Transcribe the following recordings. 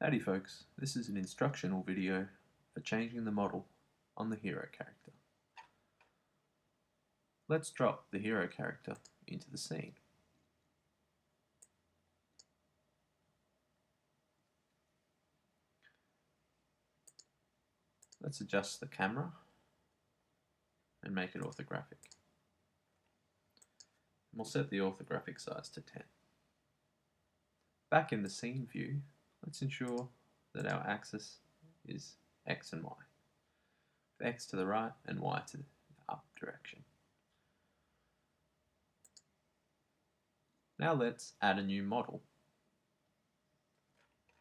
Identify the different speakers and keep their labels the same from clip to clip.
Speaker 1: Howdy folks, this is an instructional video for changing the model on the hero character. Let's drop the hero character into the scene. Let's adjust the camera and make it orthographic. We'll set the orthographic size to 10. Back in the scene view, let's ensure that our axis is X and Y. X to the right and Y to the up direction. Now let's add a new model.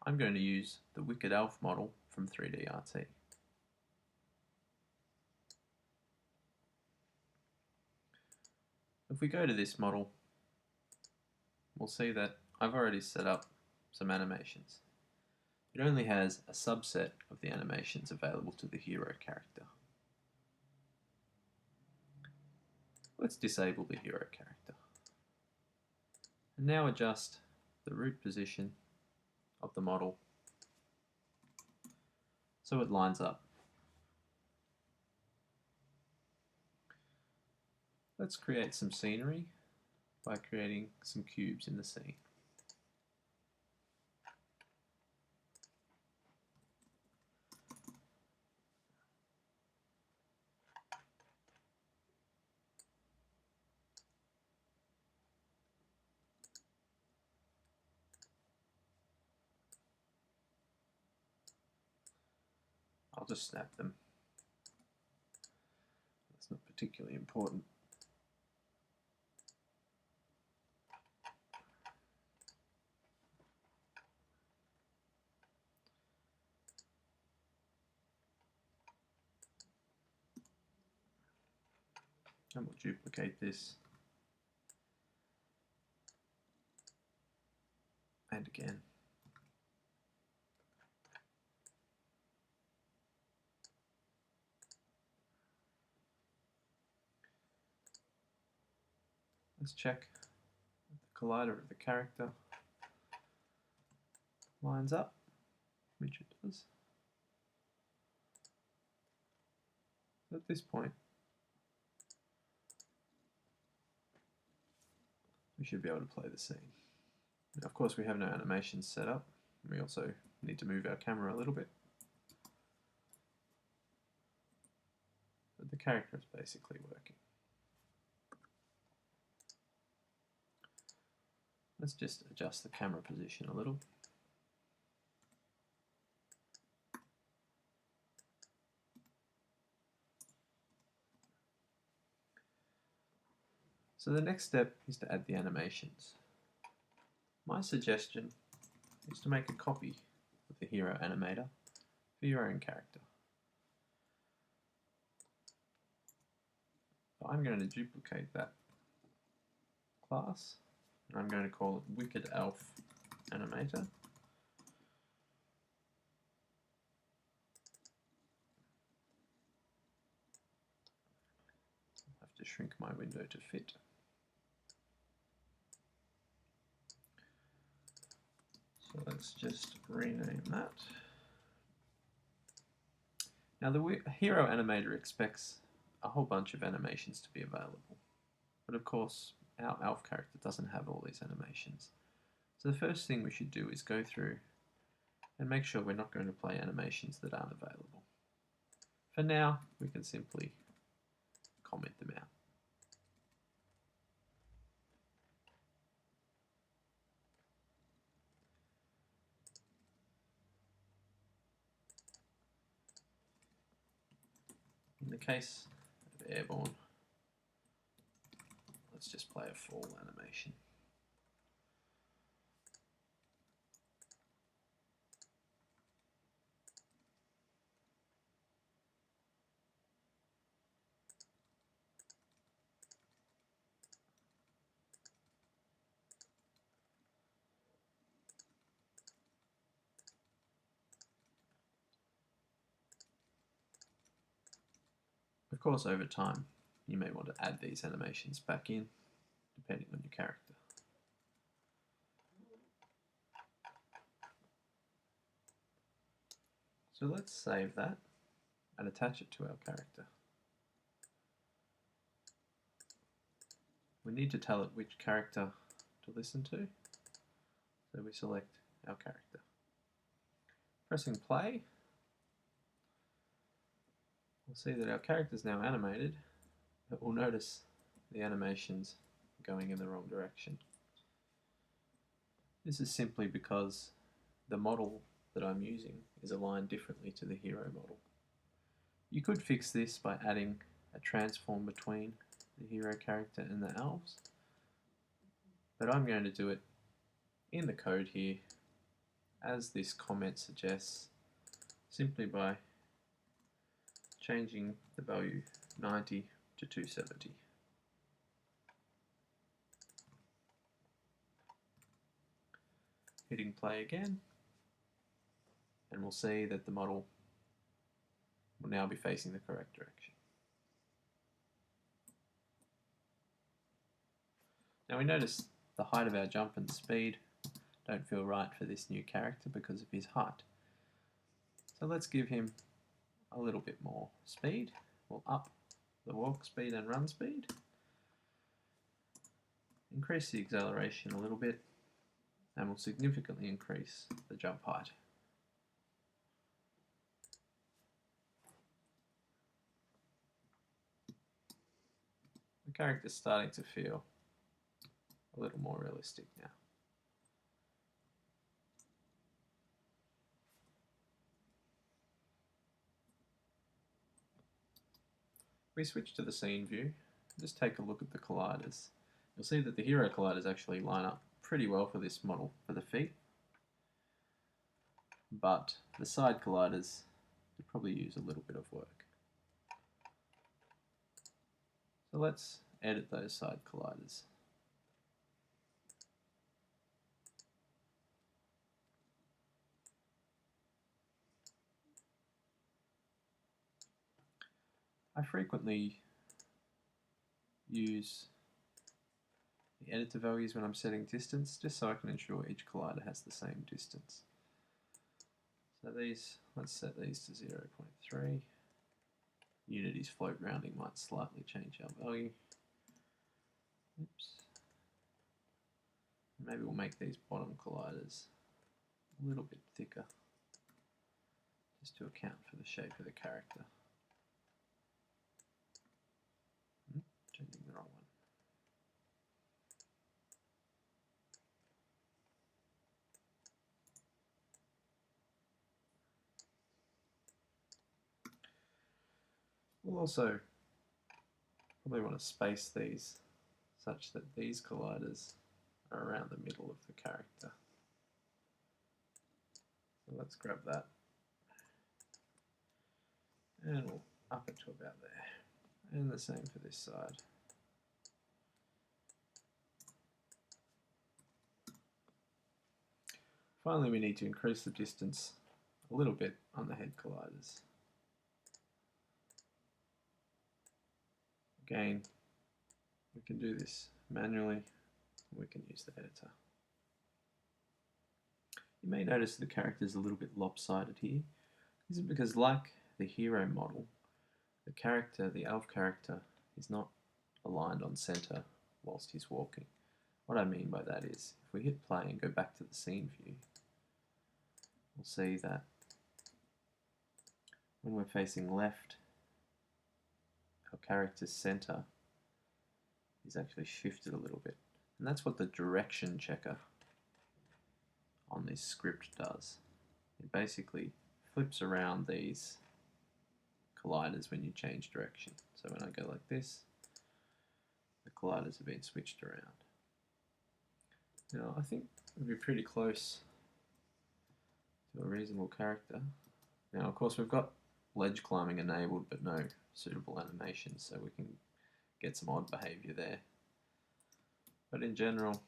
Speaker 1: I'm going to use the Wicked Elf model from 3D-RT. If we go to this model, we'll see that I've already set up some animations. It only has a subset of the animations available to the hero character. Let's disable the hero character. And now adjust the root position of the model so it lines up. Let's create some scenery by creating some cubes in the scene. I'll just snap them. That's not particularly important. And we'll duplicate this. And again. Let's check the collider of the character lines up, which it does. At this point, we should be able to play the scene. Now, of course, we have no animations set up. We also need to move our camera a little bit. But the character is basically working. Let's just adjust the camera position a little. So the next step is to add the animations. My suggestion is to make a copy of the HeroAnimator for your own character. So I'm going to duplicate that class, and I'm going to call it Wicked Elf Animator. I'll have to shrink my window to fit. So let's just rename that. Now the HeroAnimator expects a whole bunch of animations to be available, but of course our elf character doesn't have all these animations. So the first thing we should do is go through and make sure we're not going to play animations that aren't available. For now, we can simply comment them out. In the case of Airborne, let's just play a fall animation. Of course, over time, you may want to add these animations back in, depending on your character. So let's save that and attach it to our character. We need to tell it which character to listen to, so we select our character. Pressing play, we'll see that our character is now animated, but we'll notice the animations going in the wrong direction. This is simply because the model that I'm using is aligned differently to the hero model. You could fix this by adding a transform between the hero character and the elves, but I'm going to do it in the code here as this comment suggests, simply by changing the value 90 to 270. Hitting play again, and we'll see that the model will now be facing the correct direction. Now we notice the height of our jump and the speed don't feel right for this new character because of his height. So let's give him a little bit more speed. We'll up the walk speed and run speed. Increase the acceleration a little bit, and we'll significantly increase the jump height. The character's starting to feel a little more realistic now. We switch to the scene view, just take a look at the colliders. You'll see that the hero colliders actually line up pretty well for this model for the feet, but the side colliders could probably use a little bit of work. So let's edit those side colliders. I frequently use the editor values when I'm setting distance, just so I can ensure each collider has the same distance. So these, let's set these to 0.3. Unity's float rounding might slightly change our value. Oops. Maybe we'll make these bottom colliders a little bit thicker, just to account for the shape of the character. Changing the wrong one. We'll also probably want to space these such that these colliders are around the middle of the character. So let's grab that and we'll up it to about there. And the same for this side. Finally, we need to increase the distance a little bit on the head colliders. Again, we can do this manually. We can use the editor. You may notice the character is a little bit lopsided here. This is because, like the hero model, the character, the elf character, is not aligned on center whilst he's walking. What I mean by that is, if we hit play and go back to the scene view, we'll see that when we're facing left, our character's center is actually shifted a little bit. And that's what the direction checker on this script does. It basically flips around these colliders when you change direction. So when I go like this, the colliders have been switched around. Now I think we'll be pretty close to a reasonable character. Now of course we've got ledge climbing enabled but no suitable animations, so we can get some odd behavior there. But in general,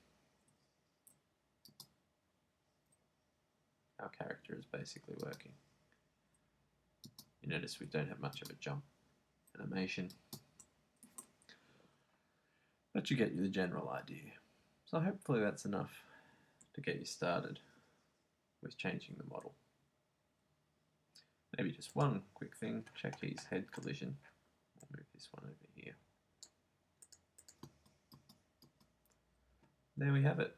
Speaker 1: our character is basically working. You notice we don't have much of a jump animation, but you get the general idea. So hopefully that's enough to get you started with changing the model. maybe just one quick thing, check keys head collision. I'll move this one over here. There we have it.